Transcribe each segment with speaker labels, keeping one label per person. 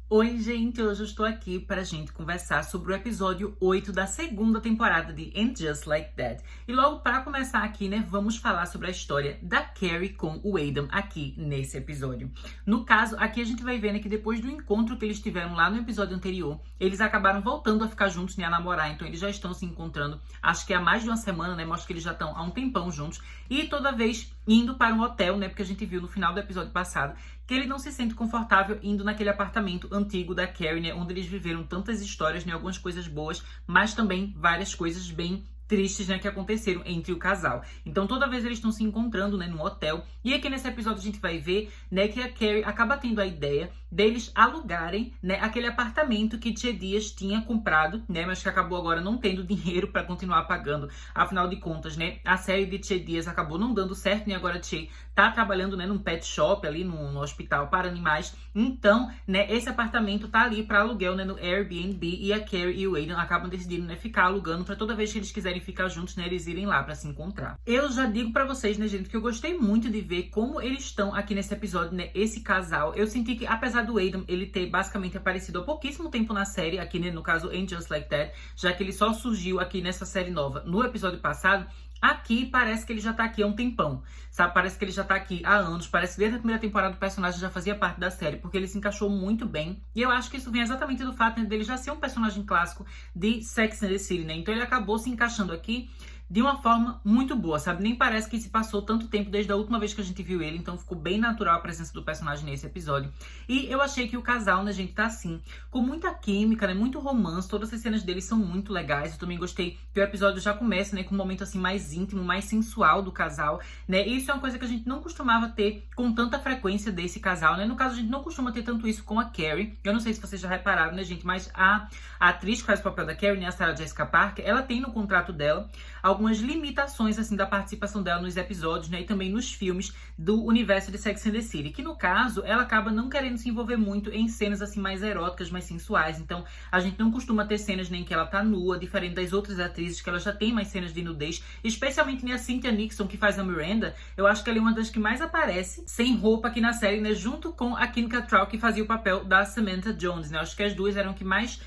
Speaker 1: Oi, gente! Hoje eu estou aqui para a gente conversar sobre o episódio 8 da segunda temporada de And Just Like That. E logo para começar aqui, né, vamos falar sobre a história da Carrie com o Aidan aqui nesse episódio. No caso, aqui a gente vai ver, né, que depois do encontro que eles tiveram lá no episódio anterior, eles acabaram voltando a ficar juntos, né, a namorar. Então eles já estão se encontrando, acho que há mais de uma semana, né, mostra que eles já estão há um tempão juntos. E toda vez indo para um hotel, né, porque a gente viu no final do episódio passado que ele não se sente confortável indo naquele apartamento antigo da Carrie, né, onde eles viveram tantas histórias, né, algumas coisas boas, mas também várias coisas bem tristes, né, que aconteceram entre o casal. Então toda vez eles estão se encontrando, né, no hotel. E aqui nesse episódio a gente vai ver, né, que a Carrie acaba tendo a ideia deles alugarem, né, aquele apartamento que Tia Diaz tinha comprado, né, mas que acabou agora não tendo dinheiro para continuar pagando. Afinal de contas, né, a série de Tia Diaz acabou não dando certo, né, agora a Tia tá trabalhando, né, num pet shop ali no hospital para animais. Então, né, esse apartamento tá ali para aluguel, né, no Airbnb, e a Carrie e o Aidan acabam decidindo, né, ficar alugando para toda vez que eles quiserem ficar juntos, né, eles irem lá para se encontrar. Eu já digo para vocês, né, gente, que eu gostei muito de ver como eles estão aqui nesse episódio, né, esse casal. Eu senti que, apesar do Aidan ele ter basicamente aparecido há pouquíssimo tempo na série, aqui, né, no caso And Just Like That, já que ele só surgiu aqui nessa série nova no episódio passado, aqui parece que ele já tá aqui há um tempão, sabe? Parece que ele já tá aqui há anos, parece que desde a primeira temporada o personagem já fazia parte da série, porque ele se encaixou muito bem. E eu acho que isso vem exatamente do fato, né, dele já ser um personagem clássico de Sex and the City, né? Então ele acabou se encaixando aqui de uma forma muito boa, sabe? Nem parece que se passou tanto tempo desde a última vez que a gente viu ele, então ficou bem natural a presença do personagem nesse episódio. E eu achei que o casal, né, gente, tá assim, com muita química, né, muito romance, todas as cenas deles são muito legais. Eu também gostei que o episódio já começa, né, com um momento assim mais íntimo, mais sensual do casal, né? E isso é uma coisa que a gente não costumava ter com tanta frequência desse casal, né? No caso, a gente não costuma ter tanto isso com a Carrie. Eu não sei se vocês já repararam, né, gente, mas a atriz que faz o papel da Carrie, né, a Sarah Jessica Parker, ela tem no contrato dela algumas limitações, assim, da participação dela nos episódios, né, e também nos filmes do universo de Sex and the City, que no caso, ela acaba não querendo se envolver muito em cenas, assim, mais eróticas, mais sensuais. Então, a gente não costuma ter cenas nem que ela tá nua, diferente das outras atrizes, que ela já tem mais cenas de nudez, especialmente, né, a Cynthia Nixon, que faz a Miranda. Eu acho que ela é uma das que mais aparece sem roupa aqui na série, né, junto com a Kim Cattrall, que fazia o papel da Samantha Jones, né. Eu acho que as duas eram que mais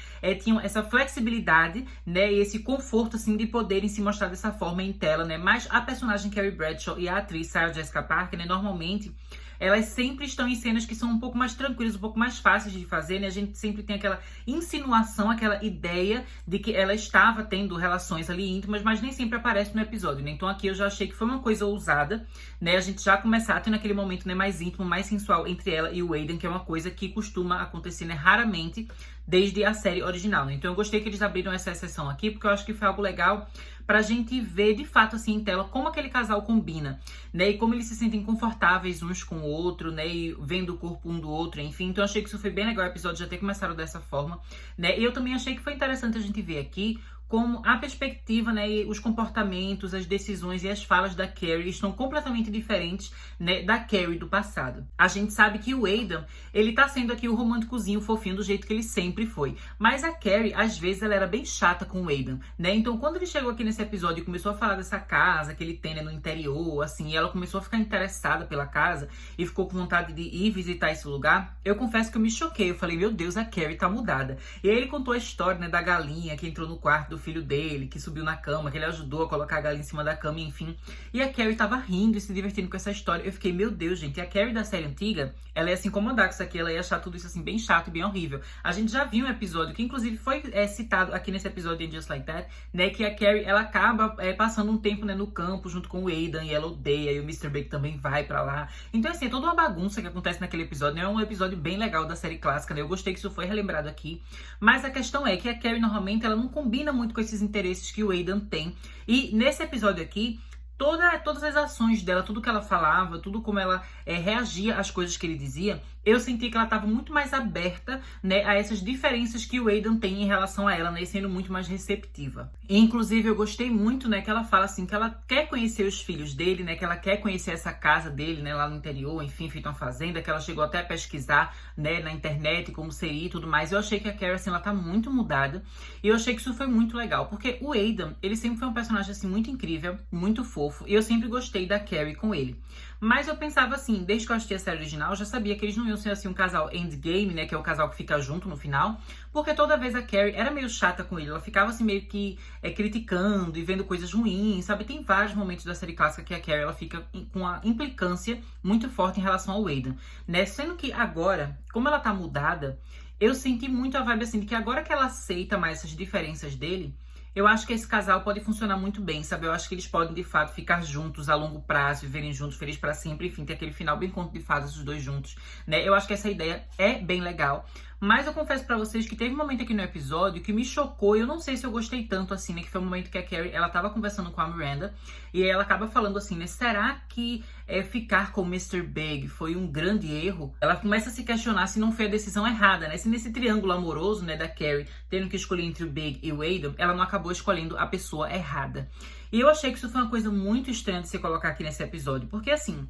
Speaker 1: tinham essa flexibilidade, né, e esse conforto, assim, de poderem se mostrar dessa forma em tela, né? Mas a personagem Carrie Bradshaw e a atriz Sarah Jessica Parker, né, normalmente elas sempre estão em cenas que são um pouco mais tranquilas, um pouco mais fáceis de fazer, né? A gente sempre tem aquela insinuação, aquela ideia de que ela estava tendo relações ali íntimas, mas nem sempre aparece no episódio, né? Então aqui eu já achei que foi uma coisa ousada, né? A gente já começar tendo aquele momento, né, mais íntimo, mais sensual entre ela e o Aidan, que é uma coisa que costuma acontecer, né, raramente desde a série original, né? Então eu gostei que eles abriram essa exceção aqui, porque eu acho que foi algo legal pra gente ver, de fato, assim, em tela, como aquele casal combina, né? E como eles se sentem confortáveis uns com o outro, né? E vendo o corpo um do outro, enfim. Então eu achei que isso foi bem legal, o episódio já ter começado dessa forma, né? E eu também achei que foi interessante a gente ver aqui como a perspectiva, né, e os comportamentos, as decisões e as falas da Carrie estão completamente diferentes, né, da Carrie do passado. A gente sabe que o Aidan, ele tá sendo aqui o românticozinho, fofinho, do jeito que ele sempre foi. Mas a Carrie, às vezes, ela era bem chata com o Aidan, né? Então, quando ele chegou aqui nesse episódio e começou a falar dessa casa que ele tem, né, no interior, assim, e ela começou a ficar interessada pela casa e ficou com vontade de ir visitar esse lugar, eu confesso que eu me choquei. Eu falei, meu Deus, a Carrie tá mudada. E aí ele contou a história, né, da galinha que entrou no quarto do filho dele, que subiu na cama, que ele ajudou a colocar a galinha em cima da cama, enfim. E a Carrie tava rindo e se divertindo com essa história. Eu fiquei, meu Deus, gente, a Carrie da série antiga, ela ia se incomodar com isso aqui, ela ia achar tudo isso, assim, bem chato e bem horrível. A gente já viu um episódio, que inclusive foi citado aqui nesse episódio de Just Like That, né, que a Carrie, ela acaba passando um tempo, né, no campo, junto com o Aidan, e ela odeia, e o Mr. Big também vai pra lá. Então, assim, é toda uma bagunça que acontece naquele episódio, né, é um episódio bem legal da série clássica, né, eu gostei que isso foi relembrado aqui. Mas a questão é que a Carrie, normalmente, ela não combina muito com esses interesses que o Aidan tem. E nesse episódio aqui, todas as ações dela, tudo que ela falava, tudo como ela reagia às coisas que ele dizia, eu senti que ela estava muito mais aberta, né, a essas diferenças que o Aidan tem em relação a ela, né, sendo muito mais receptiva. E, inclusive, eu gostei muito, né, que ela fala assim, que ela quer conhecer os filhos dele, né, que ela quer conhecer essa casa dele, né, lá no interior, enfim, feita uma fazenda, que ela chegou até a pesquisar, né, na internet como seria e tudo mais. Eu achei que a Carrie, assim, ela tá muito mudada, e eu achei que isso foi muito legal, porque o Aidan, ele sempre foi um personagem, assim, muito incrível, muito fofo, fofo e eu sempre gostei da Carrie com ele. Mas eu pensava assim, desde que eu assisti a série original, eu já sabia que eles não iam ser assim um casal endgame, né, que é o casal que fica junto no final, porque toda vez a Carrie era meio chata com ele, ela ficava assim meio que criticando e vendo coisas ruins, sabe? Tem vários momentos da série clássica que a Carrie ela fica com a implicância muito forte em relação ao Aidan, né? Sendo que agora, como ela tá mudada, eu senti muito a vibe assim de que agora que ela aceita mais essas diferenças dele, eu acho que esse casal pode funcionar muito bem, sabe? Eu acho que eles podem, de fato, ficar juntos a longo prazo, viverem juntos, felizes pra sempre, enfim, ter aquele final bem conto de fadas, os dois juntos, né? Eu acho que essa ideia é bem legal. Mas eu confesso pra vocês que teve um momento aqui no episódio que me chocou, e eu não sei se eu gostei tanto assim, né? Que foi o momento que a Carrie, ela tava conversando com a Miranda, e aí ela acaba falando assim, né? Será que ficar com o Mr. Big foi um grande erro? Ela começa a se questionar se não foi a decisão errada, né? Se nesse triângulo amoroso, né, da Carrie, tendo que escolher entre o Big e o Aidan, ela não acabou escolhendo a pessoa errada. E eu achei que isso foi uma coisa muito estranha de se colocar aqui nesse episódio, porque assim,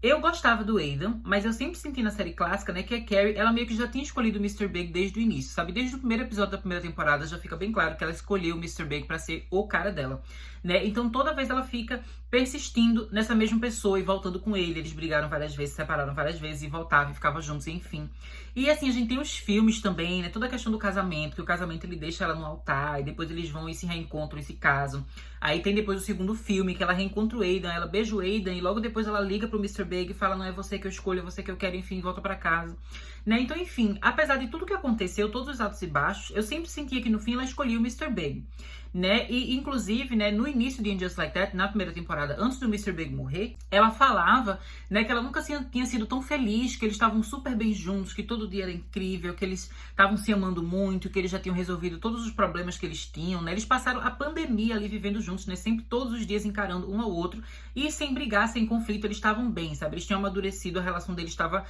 Speaker 1: eu gostava do Aidan, mas eu sempre senti na série clássica, né, que a Carrie, ela meio que já tinha escolhido o Mr. Big desde o início, sabe? Desde o primeiro episódio da primeira temporada já fica bem claro que ela escolheu o Mr. Big pra ser o cara dela, né? Então toda vez ela fica persistindo nessa mesma pessoa e voltando com ele. Eles brigaram várias vezes, se separaram várias vezes e voltavam e ficavam juntos, enfim. E assim, a gente tem os filmes também, né? Toda a questão do casamento, que o casamento ele deixa ela no altar e depois eles vão e se reencontram e se casam. Aí tem depois o segundo filme, que ela reencontra o Aidan, ela beija o Aidan e logo depois ela liga pro Mr. Big e fala, não é você que eu escolho, é você que eu quero, enfim, volta pra casa. Né? Então, enfim, apesar de tudo que aconteceu, todos os altos e baixos, eu sempre sentia que no fim ela escolhia o Mr. Big. Né? E inclusive, né, no início de And Just Like That, na primeira temporada, antes do Mr. Big morrer, ela falava, né, que ela nunca tinha sido tão feliz, que eles estavam super bem juntos, que todo dia era incrível, que eles estavam se amando muito, que eles já tinham resolvido todos os problemas que eles tinham, né? Eles passaram a pandemia ali vivendo juntos, né? Sempre todos os dias encarando um ao outro e sem brigar, sem conflito, eles estavam bem, sabe? Eles tinham amadurecido, a relação deles estava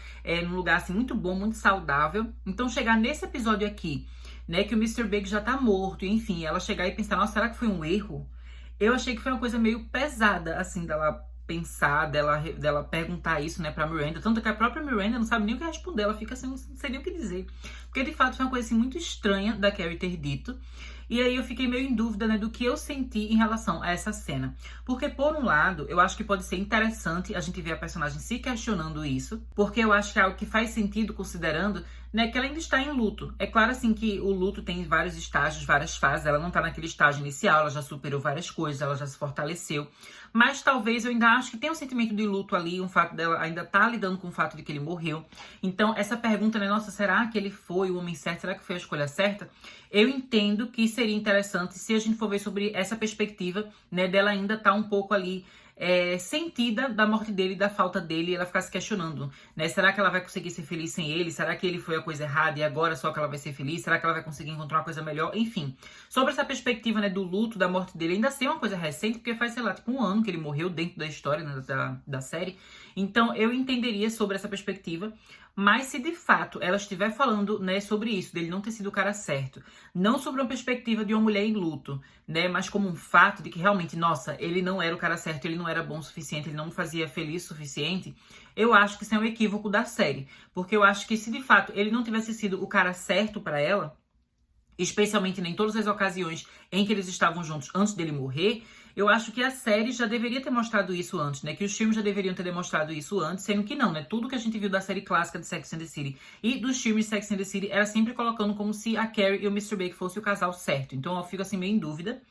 Speaker 1: num lugar assim muito bom, muito saudável. Então chegar nesse episódio aqui, né, que o Mr. Big já tá morto, e enfim, ela chegar e pensar, nossa, será que foi um erro? Eu achei que foi uma coisa meio pesada, assim, dela pensar, dela perguntar isso, né, pra Miranda, tanto que a própria Miranda não sabe nem o que responder, ela fica assim, não sei nem o que dizer, porque de fato foi uma coisa assim muito estranha da Carrie ter dito. E aí eu fiquei meio em dúvida, né, do que eu senti em relação a essa cena. Porque, por um lado, eu acho que pode ser interessante a gente ver a personagem se questionando isso, porque eu acho que é algo que faz sentido considerando, né, que ela ainda está em luto. É claro, assim, que o luto tem vários estágios, várias fases, ela não tá naquele estágio inicial, ela já superou várias coisas, ela já se fortaleceu. Mas talvez eu ainda acho que tem um sentimento de luto ali, um fato dela ainda tá lidando com o fato de que ele morreu. Então, essa pergunta, né, nossa, será que ele foi o homem certo? Será que foi a escolha certa? Eu entendo que seria interessante se a gente for ver sobre essa perspectiva, né, dela ainda tá um pouco ali sentida da morte dele, da falta dele, e ela ficar se questionando, né? Será que ela vai conseguir ser feliz sem ele? Será que ele foi a coisa errada e agora só que ela vai ser feliz? Será que ela vai conseguir encontrar uma coisa melhor? Enfim, sobre essa perspectiva, né, do luto, da morte dele, ainda ser uma coisa recente, porque faz, sei lá, tipo 1 ano que ele morreu dentro da história, né, da série. Então, eu entenderia sobre essa perspectiva. Mas se de fato ela estiver falando, né, sobre isso, dele não ter sido o cara certo, não sobre uma perspectiva de uma mulher em luto, né, mas como um fato de que realmente, nossa, ele não era o cara certo, ele não era bom o suficiente, ele não me fazia feliz o suficiente, eu acho que isso é um equívoco da série. Porque eu acho que se de fato ele não tivesse sido o cara certo pra ela, especialmente em todas as ocasiões em que eles estavam juntos antes dele morrer, eu acho que a série já deveria ter mostrado isso antes, né? Que os filmes já deveriam ter demonstrado isso antes, sendo que não, né? Tudo que a gente viu da série clássica de Sex and the City e dos filmes de Sex and the City era sempre colocando como se a Carrie e o Mr. Big fossem o casal certo. Então eu fico assim meio em dúvida.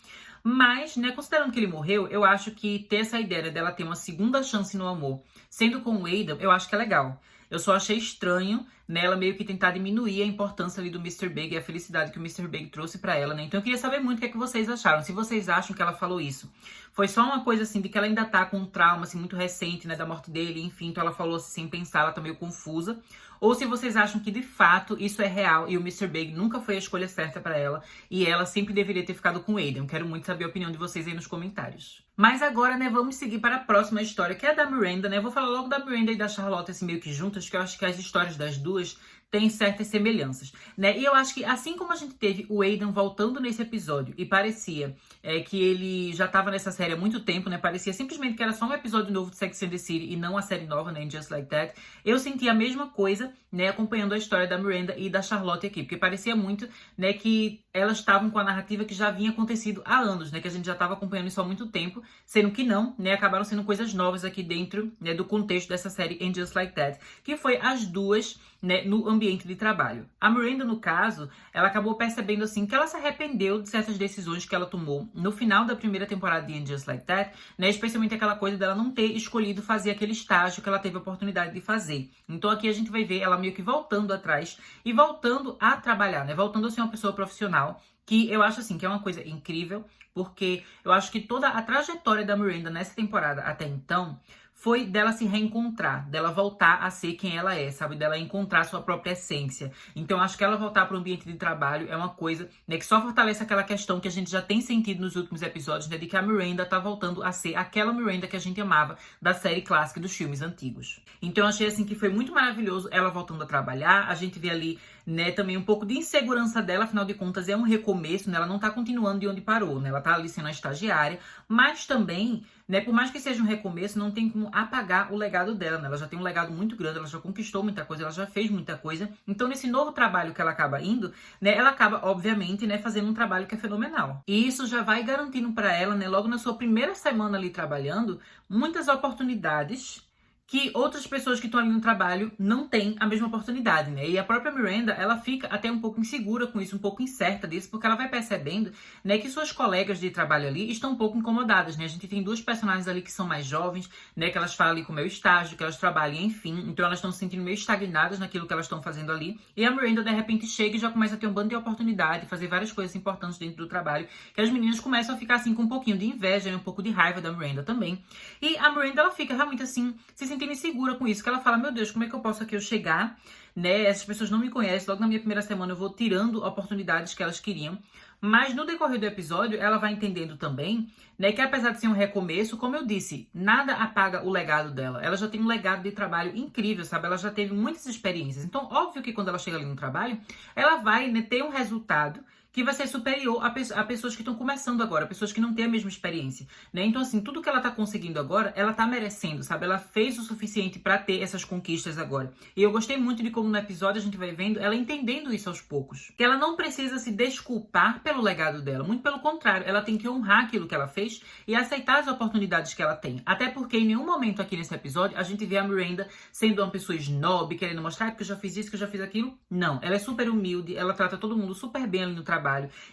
Speaker 1: Mas, né, considerando que ele morreu, eu acho que ter essa ideia dela ter uma segunda chance no amor, sendo com o Aidan, eu acho que é legal. Eu só achei estranho nela meio que tentar diminuir a importância ali do Mr. Big e a felicidade que o Mr. Big trouxe pra ela, né? Então eu queria saber muito o que é que vocês acharam. Se vocês acham que ela falou isso foi só uma coisa assim de que ela ainda tá com um trauma assim muito recente, né, da morte dele, enfim, então ela falou assim sem pensar, ela tá meio confusa. Ou se vocês acham que de fato isso é real e o Mr. Big nunca foi a escolha certa pra ela e ela sempre deveria ter ficado com o Aidan. Eu quero muito saber a opinião de vocês aí nos comentários. Mas agora, né, vamos seguir para a próxima história, que é a da Miranda, né? Eu vou falar logo da Miranda e da Charlotte assim meio que juntas, que eu acho que as histórias das duas tem certas semelhanças, né? E eu acho que assim como a gente teve o Aidan voltando nesse episódio e parecia que ele já estava nessa série há muito tempo, né? Parecia simplesmente que era só um episódio novo de Sex and the City e não a série nova, né? Just Like That. Eu senti a mesma coisa, né? Acompanhando a história da Miranda e da Charlotte aqui, porque parecia muito, né? Que elas estavam com a narrativa que já vinha acontecido há anos, né? Que a gente já estava acompanhando isso há muito tempo, sendo que não, né? Acabaram sendo coisas novas aqui dentro, né? Do contexto dessa série And Just Like That, que foi as duas, né, no ambiente de trabalho. A Miranda, no caso, ela acabou percebendo, assim, que ela se arrependeu de certas decisões que ela tomou no final da primeira temporada de And Just Like That, né, especialmente aquela coisa dela não ter escolhido fazer aquele estágio que ela teve a oportunidade de fazer. Então aqui a gente vai ver ela meio que voltando atrás e voltando a trabalhar, né, voltando a ser uma pessoa profissional, que eu acho, assim, que é uma coisa incrível, porque eu acho que toda a trajetória da Miranda nessa temporada até então foi dela se reencontrar, dela voltar a ser quem ela é, sabe? Dela encontrar sua própria essência. Então, acho que ela voltar para o ambiente de trabalho é uma coisa, né, que só fortalece aquela questão que a gente já tem sentido nos últimos episódios, né, de que a Miranda tá voltando a ser aquela Miranda que a gente amava da série clássica dos filmes antigos. Então, eu achei, assim, que foi muito maravilhoso ela voltando a trabalhar. A gente vê ali, né, também um pouco de insegurança dela, afinal de contas, é um recomeço, né? Ela não tá continuando de onde parou, né? Ela tá ali sendo a estagiária, mas também, né, por mais que seja um recomeço, não tem como apagar o legado dela, né? Ela já tem um legado muito grande, ela já conquistou muita coisa, ela já fez muita coisa. Então, nesse novo trabalho que ela acaba indo, né, ela acaba, obviamente, né, fazendo um trabalho que é fenomenal. E isso já vai garantindo para ela, né, logo na sua primeira semana ali trabalhando, muitas oportunidades que outras pessoas que estão ali no trabalho não têm a mesma oportunidade, né? E a própria Miranda, ela fica até um pouco insegura com isso, um pouco incerta disso, porque ela vai percebendo, né, que suas colegas de trabalho ali estão um pouco incomodadas, né? A gente tem duas personagens ali que são mais jovens, né, que elas falam ali com o meu estágio, que elas trabalham, enfim, então elas estão se sentindo meio estagnadas naquilo que elas estão fazendo ali. E a Miranda, de repente, chega e já começa a ter um bando de oportunidade, fazer várias coisas importantes dentro do trabalho, que as meninas começam a ficar, assim, com um pouquinho de inveja e um pouco de raiva da Miranda também. E a Miranda, ela fica realmente, assim, se sentindo insegura com isso, que ela fala, meu Deus, como é que eu posso aqui eu chegar, né, essas pessoas não me conhecem, logo na minha primeira semana eu vou tirando oportunidades que elas queriam. Mas no decorrer do episódio, ela vai entendendo também, né, que apesar de ser um recomeço, como eu disse, nada apaga o legado dela. Ela já tem um legado de trabalho incrível, sabe? Ela já teve muitas experiências. Então, óbvio que quando ela chega ali no trabalho, ela vai, né, ter um resultado que vai ser superior a pessoas que estão começando agora, pessoas que não têm a mesma experiência, né? Então, assim, tudo que ela tá conseguindo agora, ela tá merecendo, sabe? Ela fez o suficiente pra ter essas conquistas agora. E eu gostei muito de como no episódio a gente vai vendo ela entendendo isso aos poucos. Que ela não precisa se desculpar pelo legado dela, muito pelo contrário, ela tem que honrar aquilo que ela fez e aceitar as oportunidades que ela tem. Até porque em nenhum momento aqui nesse episódio a gente vê a Miranda sendo uma pessoa snob, querendo mostrar que eu já fiz isso, que eu já fiz aquilo. Não, ela é super humilde, ela trata todo mundo super bem ali no trabalho.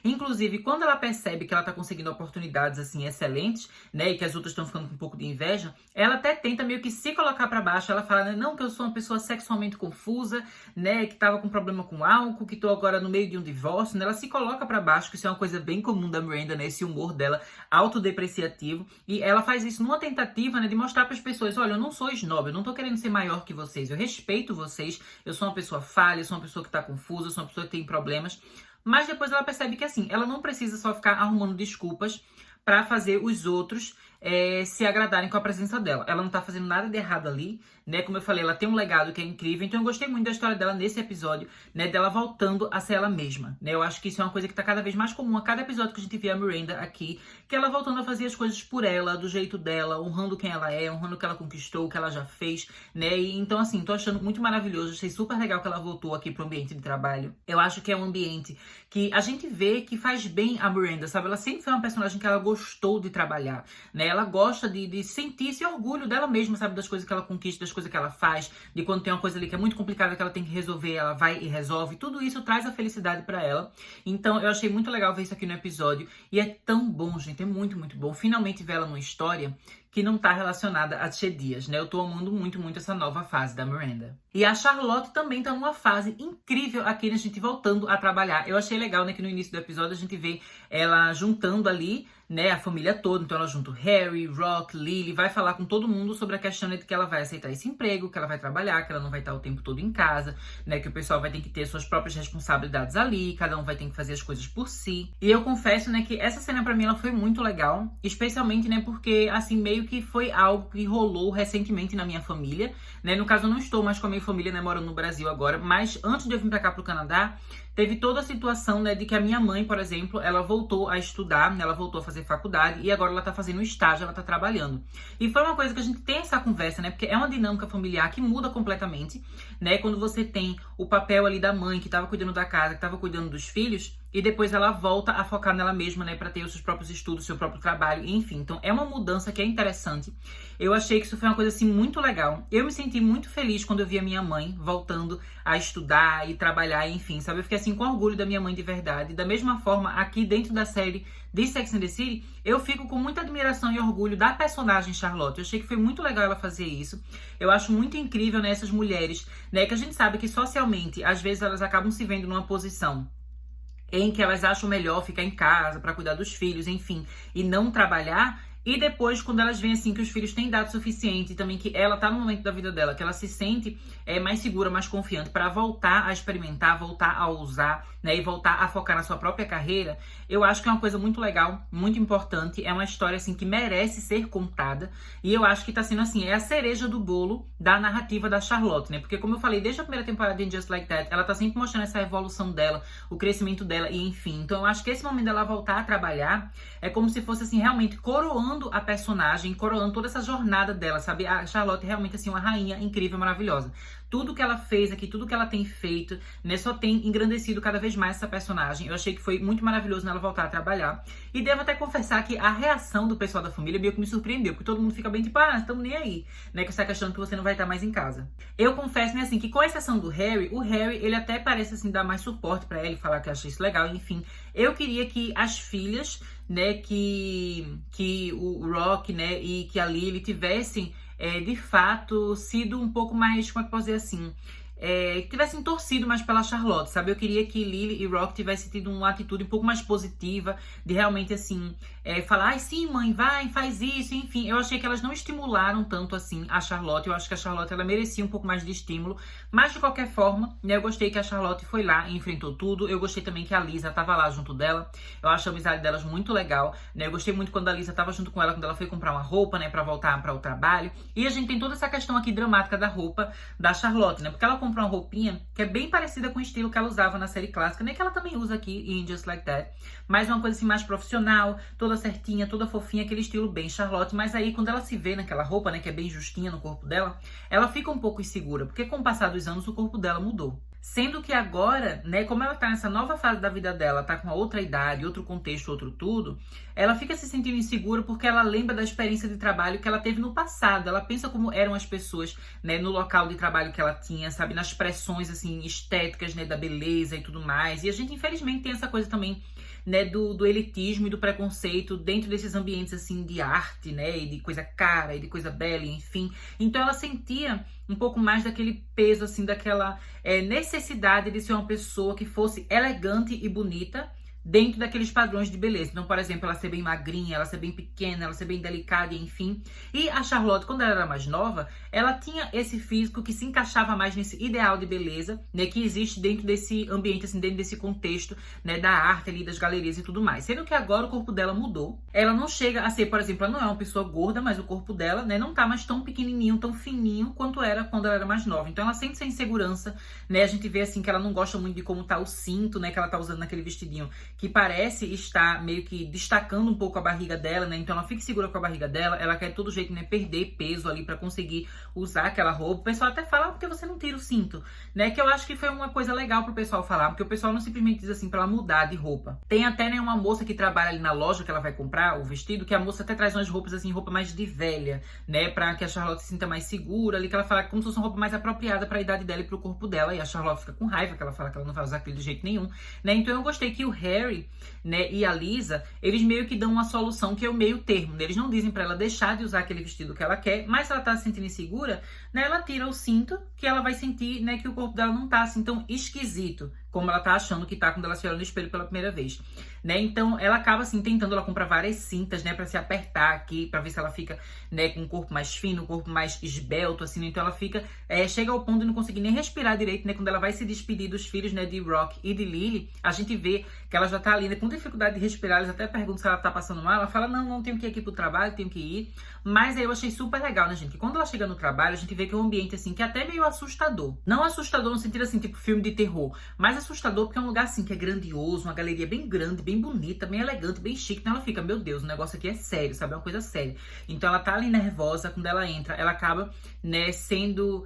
Speaker 1: Inclusive, quando ela percebe que ela tá conseguindo oportunidades, assim, excelentes, né, e que as outras estão ficando com um pouco de inveja, ela até tenta meio que se colocar pra baixo. Ela fala, né, não, que eu sou uma pessoa sexualmente confusa, né, que tava com problema com álcool, que tô agora no meio de um divórcio, né, ela se coloca pra baixo, que isso é uma coisa bem comum da Miranda, né, esse humor dela autodepreciativo, e ela faz isso numa tentativa, né, de mostrar pras pessoas, olha, eu não sou snob, eu não tô querendo ser maior que vocês, eu respeito vocês, eu sou uma pessoa falha, eu sou uma pessoa que tá confusa, eu sou uma pessoa que tem problemas. Mas depois ela percebe que, assim, ela não precisa só ficar arrumando desculpas pra fazer os outros se agradarem com a presença dela. Ela não tá fazendo nada de errado ali, né? Como eu falei, ela tem um legado que é incrível. Então eu gostei muito da história dela nesse episódio, né? Dela voltando a ser ela mesma, né? Eu acho que isso é uma coisa que tá cada vez mais comum a cada episódio que a gente vê a Miranda aqui, que ela voltando a fazer as coisas por ela, do jeito dela, honrando quem ela é, honrando o que ela conquistou, o que ela já fez, né? E, então, assim, tô achando muito maravilhoso. Achei super legal que ela voltou aqui pro ambiente de trabalho. Eu acho que é um ambiente que a gente vê que faz bem a Miranda, sabe? Ela sempre foi uma personagem que ela gostou de trabalhar, né? Ela gosta de sentir esse orgulho dela mesma, sabe? Das coisas que ela conquista, das coisas que ela faz, de quando tem uma coisa ali que é muito complicada que ela tem que resolver, ela vai e resolve. Tudo isso traz a felicidade pra ela. Então, eu achei muito legal ver isso aqui no episódio. E é tão bom, gente. É muito, muito bom. Finalmente ver ela numa história que não tá relacionada a Che Dias, né? Eu tô amando muito, muito essa nova fase da Miranda. E a Charlotte também tá numa fase incrível aqui, né? A gente voltando a trabalhar. Eu achei legal, né? Que no início do episódio a gente vê ela juntando ali, né? A família toda. Então ela junta o Harry, Rock, Lily, vai falar com todo mundo sobre a questão de que ela vai aceitar esse emprego, que ela vai trabalhar, que ela não vai estar o tempo todo em casa, né? Que o pessoal vai ter que ter suas próprias responsabilidades ali, cada um vai ter que fazer as coisas por si. E eu confesso, né? Que essa cena pra mim ela foi muito legal, especialmente, né? Porque, assim, meio meio que foi algo que rolou recentemente na minha família, né? No caso, eu não estou mais com a minha família, né, morando no Brasil agora, mas antes de eu vir pra cá pro Canadá, teve toda a situação, né, de que a minha mãe, por exemplo, ela voltou a estudar, né, ela voltou a fazer faculdade e agora ela tá fazendo estágio, ela tá trabalhando. E foi uma coisa que a gente tem essa conversa, né, porque é uma dinâmica familiar que muda completamente, né, quando você tem o papel ali da mãe que tava cuidando da casa, que tava cuidando dos filhos, e depois ela volta a focar nela mesma, né, para ter os seus próprios estudos, seu próprio trabalho, enfim. Então é uma mudança que é interessante. Eu achei que isso foi uma coisa assim muito legal. Eu me senti muito feliz quando eu vi a minha mãe voltando a estudar e trabalhar, enfim, sabe? Eu fiquei assim com orgulho da minha mãe de verdade. Da mesma forma, aqui dentro da série de Sex and the City, eu fico com muita admiração e orgulho da personagem Charlotte. Eu achei que foi muito legal ela fazer isso. Eu acho muito incrível, né, essas mulheres, né, que a gente sabe que socialmente, às vezes elas acabam se vendo numa posição em que elas acham melhor ficar em casa para cuidar dos filhos, enfim, e não trabalhar. E depois, quando elas veem assim que os filhos têm idade suficiente e também que ela tá no momento da vida dela, que ela se sente mais segura, mais confiante para voltar a experimentar, voltar a ousar, né, e voltar a focar na sua própria carreira, eu acho que é uma coisa muito legal, muito importante, é uma história assim que merece ser contada, e eu acho que tá sendo assim, é a cereja do bolo da narrativa da Charlotte, né? Porque como eu falei, desde a primeira temporada de Just Like That, ela tá sempre mostrando essa evolução dela, o crescimento dela e enfim. Então eu acho que esse momento dela voltar a trabalhar é como se fosse assim realmente coroando a personagem, coroando toda essa jornada dela, sabe? A Charlotte é realmente assim uma rainha incrível, maravilhosa. Tudo que ela fez aqui, tudo que ela tem feito, né, só tem engrandecido cada vez mais essa personagem. Eu achei que foi muito maravilhoso nela voltar a trabalhar. E devo até confessar que a reação do pessoal da família meio que me surpreendeu, porque todo mundo fica bem tipo, ah, estamos nem aí, né, com essa questão que você não vai estar mais em casa. Eu confesso, né, assim, que com exceção do Harry, o Harry, ele até parece, assim, dar mais suporte pra ela, falar que acha isso legal, enfim. Eu queria que as filhas, né, que o Rock, né, e que a Lily tivessem de fato sido um pouco mais, como é que eu posso dizer assim, que tivessem torcido mais pela Charlotte, sabe? Eu queria que Lily e Rock tivessem tido uma atitude um pouco mais positiva, de realmente, assim, falar, ai, sim, mãe, vai, faz isso, enfim. Eu achei que elas não estimularam tanto, assim, a Charlotte. Eu acho que a Charlotte, ela merecia um pouco mais de estímulo, mas, de qualquer forma, né, eu gostei que a Charlotte foi lá e enfrentou tudo. Eu gostei também que a Lisa tava lá junto dela. Eu acho a amizade delas muito legal, né? Eu gostei muito quando a Lisa tava junto com ela, quando ela foi comprar uma roupa, né, pra voltar para o trabalho. E a gente tem toda essa questão aqui dramática da roupa da Charlotte, né? Porque ela comprou uma roupinha que é bem parecida com o estilo que ela usava na série clássica, né? Que ela também usa aqui em Just Like That. Mas uma coisa assim mais profissional, toda certinha, toda fofinha, aquele estilo bem Charlotte. Mas aí quando ela se vê naquela roupa, né, que é bem justinha no corpo dela, ela fica um pouco insegura, porque com o passar dos anos o corpo dela mudou. Sendo que agora, né, como ela tá nessa nova fase da vida dela, tá com uma outra idade, outro contexto, outro tudo, ela fica se sentindo insegura porque ela lembra da experiência de trabalho que ela teve no passado. Ela pensa como eram as pessoas, né, no local de trabalho que ela tinha, sabe, nas pressões, assim, estéticas, né, da beleza e tudo mais. E a gente, infelizmente, tem essa coisa também, né, do elitismo e do preconceito dentro desses ambientes, assim, de arte, né, e de coisa cara, e de coisa bela, enfim. Então ela sentia um pouco mais daquele peso, assim, daquela necessidade de ser uma pessoa que fosse elegante e bonita dentro daqueles padrões de beleza. Então, por exemplo, ela ser bem magrinha, ela ser bem pequena, ela ser bem delicada, enfim. E a Charlotte, quando ela era mais nova, ela tinha esse físico que se encaixava mais nesse ideal de beleza, né, que existe dentro desse ambiente, assim, dentro desse contexto, né, da arte ali, das galerias e tudo mais. Sendo que agora o corpo dela mudou. Ela não chega a ser, por exemplo, ela não é uma pessoa gorda, mas o corpo dela, né, não tá mais tão pequenininho, tão fininho quanto era quando ela era mais nova. Então ela sente essa insegurança, né, a gente vê, assim, que ela não gosta muito de como tá o cinto, né, que ela tá usando naquele vestidinho, que parece estar meio que destacando um pouco a barriga dela, né? Então ela fica segura com a barriga dela, ela quer de todo jeito, né, perder peso ali pra conseguir usar aquela roupa. O pessoal até fala, porque você não tira o cinto, né? Que eu acho que foi uma coisa legal pro pessoal falar, porque o pessoal não simplesmente diz assim pra ela mudar de roupa. Tem até, né, uma moça que trabalha ali na loja que ela vai comprar o vestido, que a moça até traz umas roupas assim, roupa mais de velha, né? Pra que a Charlotte se sinta mais segura ali, que ela fala como se fosse uma roupa mais apropriada pra idade dela e pro corpo dela. E a Charlotte fica com raiva, que ela fala que ela não vai usar aquilo de jeito nenhum, né? Então eu gostei que o Harry, né, e a Lisa, eles meio que dão uma solução que é o meio termo, né? Eles não dizem pra ela deixar de usar aquele vestido que ela quer, mas se ela tá se sentindo insegura, né, ela tira o cinto, que ela vai sentir, né, que o corpo dela não tá assim tão esquisito, como ela tá achando que tá quando ela se olha no espelho pela primeira vez, né? Então, ela acaba, assim, tentando, ela compra várias cintas, né, pra se apertar aqui, pra ver se ela fica, né, com um corpo mais fino, um corpo mais esbelto, assim, né? Então ela fica, chega ao ponto de não conseguir nem respirar direito, né? Quando ela vai se despedir dos filhos, né, de Rock e de Lily, a gente vê que ela já tá ali, né, com dificuldade de respirar. Eles até perguntam se ela tá passando mal, ela fala, não tenho que ir aqui pro trabalho, tenho que ir. Mas aí eu achei super legal, né, gente, que quando ela chega no trabalho, a gente vê que é um ambiente, assim, que é até meio assustador. Não assustador no sentido, assim, tipo filme de terror, mas assustador porque é um lugar, assim, que é grandioso, uma galeria bem grande, bem bonita, bem elegante, bem chique. Então ela fica, meu Deus, o negócio aqui é sério, sabe? É uma coisa séria. Então ela tá ali nervosa, quando ela entra, ela acaba, né, sendo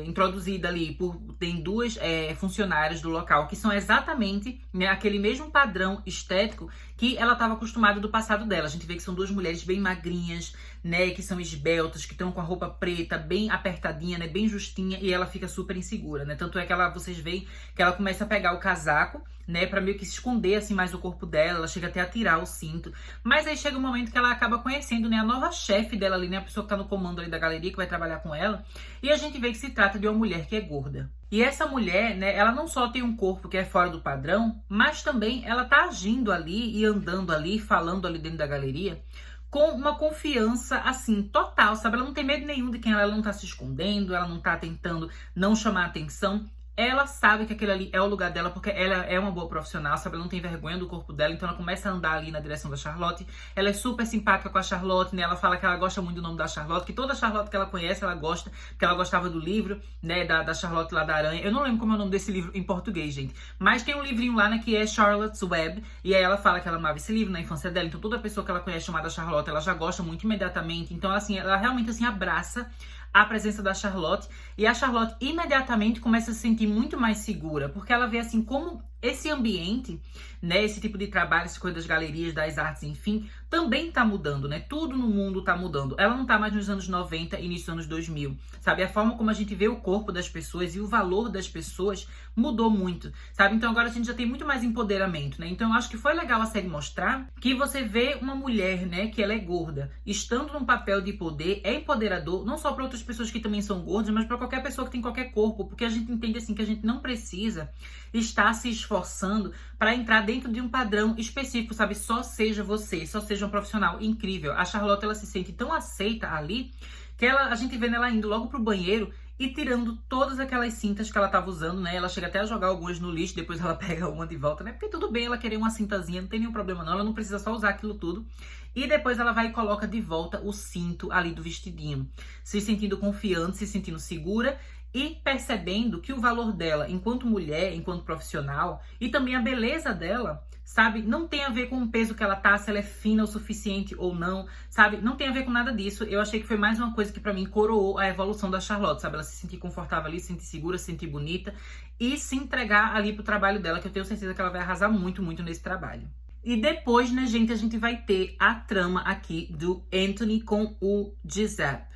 Speaker 1: introduzida ali tem duas funcionárias do local que são exatamente, né, aquele mesmo padrão estético que ela estava acostumada do passado dela. A gente vê que são duas mulheres bem magrinhas, né, que são esbeltas, que estão com a roupa preta bem apertadinha, né, bem justinha, e ela fica super insegura, né? Tanto é que vocês veem que ela começa a pegar o casaco, né, pra meio que se esconder, assim, mais o corpo dela. Ela chega até a tirar o cinto. Mas aí chega um momento que ela acaba conhecendo, né, a nova chefe dela ali, né, a pessoa que tá no comando ali da galeria, que vai trabalhar com ela. E a gente vê que se trata de uma mulher que é gorda. E essa mulher, né, ela não só tem um corpo que é fora do padrão, mas também ela tá agindo ali e andando ali, falando ali dentro da galeria, com uma confiança, assim, total, sabe? Ela não tem medo nenhum de quem ela não tá se escondendo, ela não tá tentando não chamar atenção. Ela sabe que aquele ali é o lugar dela, porque ela é uma boa profissional, sabe? Ela não tem vergonha do corpo dela, então ela começa a andar ali na direção da Charlotte. Ela é super simpática com a Charlotte, né? Ela fala que ela gosta muito do nome da Charlotte, que toda Charlotte que ela conhece, ela gosta, porque ela gostava do livro, né? Da Charlotte lá da Aranha. Eu não lembro como é o nome desse livro em português, gente. Mas tem um livrinho lá, né? Que é Charlotte's Web. E aí ela fala que ela amava esse livro na infância dela. Então toda pessoa que ela conhece chamada Charlotte, ela já gosta muito imediatamente. Então, assim, ela realmente, assim, abraça a presença da Charlotte, e a Charlotte imediatamente começa a se sentir muito mais segura, porque ela vê assim como esse ambiente, né, esse tipo de trabalho, essa coisa das galerias, das artes, enfim, também tá mudando, né? Tudo no mundo tá mudando. Ela não tá mais nos anos 90 e início dos anos 2000, sabe? A forma como a gente vê o corpo das pessoas e o valor das pessoas mudou muito, sabe? Então agora a gente já tem muito mais empoderamento, né? Então eu acho que foi legal a série mostrar que você vê uma mulher, né, que ela é gorda, estando num papel de poder, é empoderador, não só para outras pessoas que também são gordas, mas para qualquer pessoa que tem qualquer corpo, porque a gente entende assim que a gente não precisa estar se esforçando para entrar dentro de um padrão específico, sabe? Só seja você, só seja um profissional incrível. A Charlotte, ela se sente tão aceita ali que a gente vê ela indo logo pro banheiro e tirando todas aquelas cintas que ela tava usando, né? Ela chega até a jogar algumas no lixo, depois ela pega uma de volta, né? Porque tudo bem ela querer uma cintazinha, não tem nenhum problema não, ela não precisa só usar aquilo tudo. E depois ela vai e coloca de volta o cinto ali do vestidinho, se sentindo confiante, se sentindo segura e percebendo que o valor dela enquanto mulher, enquanto profissional, e também a beleza dela, sabe, não tem a ver com o peso que ela tá, se ela é fina o suficiente ou não, sabe, não tem a ver com nada disso. Eu achei que foi mais uma coisa que pra mim coroou a evolução da Charlotte, sabe, ela se sentir confortável ali, se sentir segura, se sentir bonita e se entregar ali pro trabalho dela, que eu tenho certeza que ela vai arrasar muito, muito nesse trabalho. E depois, né, gente, a gente vai ter a trama aqui do Anthony com o Giuseppe.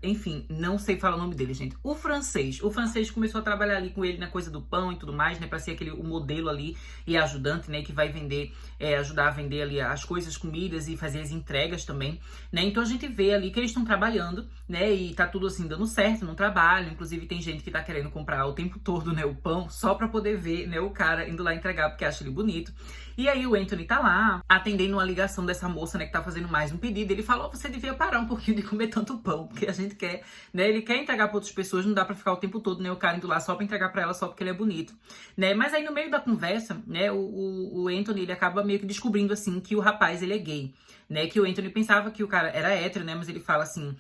Speaker 1: Enfim, não sei falar o nome dele, gente. O francês começou a trabalhar ali com ele na coisa do pão e tudo mais, né? Pra ser o modelo ali e ajudante, né? Que vai vender, ajudar a vender ali as coisas, comidas e fazer as entregas também, né? Então a gente vê ali que eles estão trabalhando, né? E tá tudo assim dando certo no trabalho. Inclusive tem gente que tá querendo comprar o tempo todo, né? O pão só pra poder ver, né? O cara indo lá entregar porque acha ele bonito. E aí o Anthony tá lá atendendo uma ligação dessa moça, né? Que tá fazendo mais um pedido. Ele falou, você devia parar um pouquinho de comer tanto pão, porque a gente quer, né? Ele quer entregar para outras pessoas, não dá para ficar o tempo todo, né? O cara indo lá só para entregar para ela, só porque ele é bonito, né? Mas aí no meio da conversa, né? O Anthony, ele acaba meio que descobrindo, assim, que o rapaz, ele é gay, né? Que o Anthony pensava que o cara era hétero, né? Mas ele fala, assim,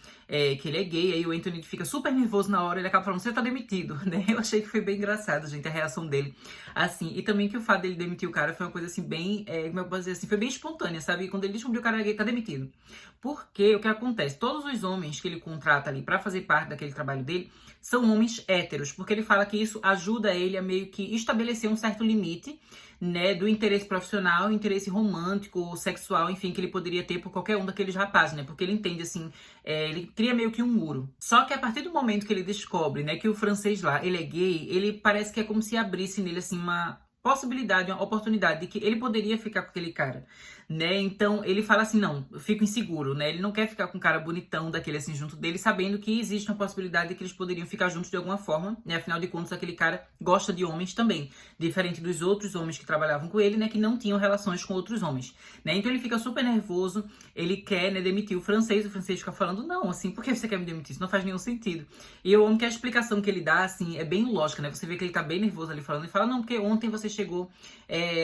Speaker 1: que ele é gay. Aí o Anthony fica super nervoso na hora, ele acaba falando, você tá demitido, né? Eu achei que foi bem engraçado, gente, a reação dele, assim. E também que o fato dele demitir o cara foi uma coisa, assim, bem, como eu posso dizer assim, foi bem espontânea, sabe? Quando ele descobriu que o cara era gay, tá demitido. Porque o que acontece? Todos os homens que ele contrata ali pra fazer parte daquele trabalho dele são homens héteros, porque ele fala que isso ajuda ele a meio que estabelecer um certo limite, né, do interesse profissional, interesse romântico, sexual, enfim, que ele poderia ter por qualquer um daqueles rapazes, né, porque ele entende, assim, ele cria meio que um muro. Só que a partir do momento que ele descobre, né, que o francês lá, ele é gay, ele parece que é como se abrisse nele, assim, possibilidade, uma oportunidade de que ele poderia ficar com aquele cara, né? Então ele fala assim, não, eu fico inseguro, né? Ele não quer ficar com um cara bonitão daquele assim junto dele, sabendo que existe uma possibilidade de que eles poderiam ficar juntos de alguma forma, né? Afinal de contas, aquele cara gosta de homens também, diferente dos outros homens que trabalhavam com ele, né? Que não tinham relações com outros homens, né? Então ele fica super nervoso, ele quer, né, demitir o francês fica falando, não, assim, por que você quer me demitir? Isso não faz nenhum sentido. E eu amo que a explicação que ele dá, assim, é bem lógica, né? Você vê que ele tá bem nervoso ali falando, ele fala, não, porque ontem você chegou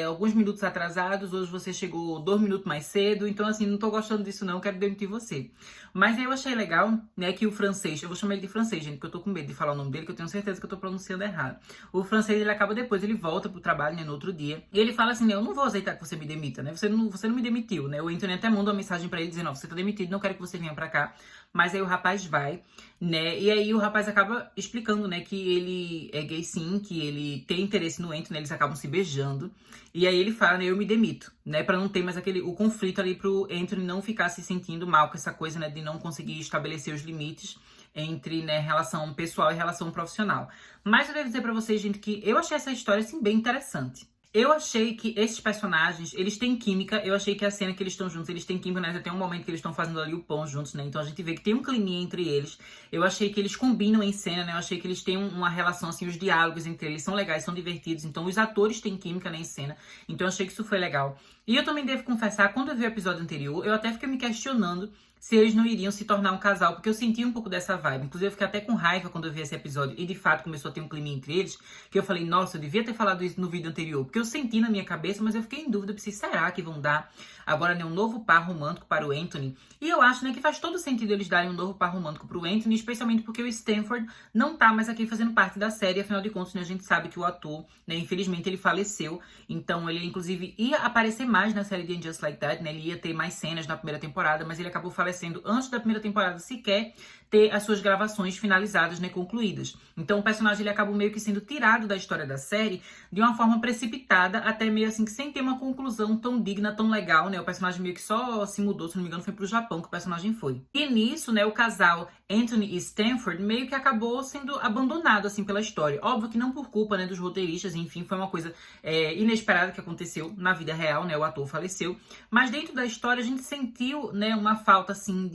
Speaker 1: alguns minutos atrasados, hoje você chegou 2 minutos mais cedo, então assim, não tô gostando disso não, quero demitir você. Mas aí eu achei legal, né, que o francês, eu vou chamar ele de francês, gente, porque eu tô com medo de falar o nome dele, que eu tenho certeza que eu tô pronunciando errado. O francês, ele acaba depois, ele volta pro trabalho, né, no outro dia, e ele fala assim, né, eu não vou aceitar que você me demita, né, você não me demitiu, né, o Anthony até manda uma mensagem pra ele dizendo, ó, você tá demitido, não quero que você venha pra cá. Mas aí o rapaz vai, né? E aí o rapaz acaba explicando, né, que ele é gay sim, que ele tem interesse no Anthony, né, eles acabam se beijando. E aí ele fala, né, eu me demito, né, pra não ter mais o conflito ali pro Anthony não ficar se sentindo mal com essa coisa, né, de não conseguir estabelecer os limites entre, né, relação pessoal e relação profissional. Mas eu devo dizer pra vocês, gente, que eu achei essa história, assim, bem interessante. Eu achei que esses personagens, eles têm química. Eu achei que a cena que eles estão juntos, eles têm química, né? Tem um momento que eles estão fazendo ali o pão juntos, né? Então a gente vê que tem um climinha entre eles. Eu achei que eles combinam em cena, né? Eu achei que eles têm uma relação, assim, os diálogos entre eles são legais, são divertidos. Então os atores têm química, né, em cena. Então eu achei que isso foi legal. E eu também devo confessar, quando eu vi o episódio anterior, eu até fiquei me questionando se eles não iriam se tornar um casal, porque eu senti um pouco dessa vibe. Inclusive, eu fiquei até com raiva quando eu vi esse episódio e, de fato, começou a ter um clima entre eles, que eu falei, nossa, eu devia ter falado isso no vídeo anterior, porque eu senti na minha cabeça, mas eu fiquei em dúvida, se será que vão dar agora, né, um novo par romântico para o Anthony? E eu acho, né, que faz todo sentido eles darem um novo par romântico para o Anthony, especialmente porque o Stanford não tá mais aqui fazendo parte da série, afinal de contas, né, a gente sabe que o ator, né, infelizmente, ele faleceu, então ele, inclusive, ia aparecer mais na série de And Just Like That, né, ele ia ter mais cenas na primeira temporada, mas ele acabou falecendo antes da primeira temporada sequer ter as suas gravações finalizadas, né, concluídas. Então o personagem, ele acabou meio que sendo tirado da história da série de uma forma precipitada, até meio assim, que sem ter uma conclusão tão digna, tão legal, né, o personagem meio que só se mudou, se não me engano foi pro Japão que o personagem foi. E nisso, né, o casal Anthony e Stanford meio que acabou sendo abandonado, assim, pela história. Óbvio que não por culpa, né, dos roteiristas, enfim, foi uma coisa inesperada que aconteceu na vida real, né, o ator faleceu, mas dentro da história a gente sentiu, né, uma falta, assim,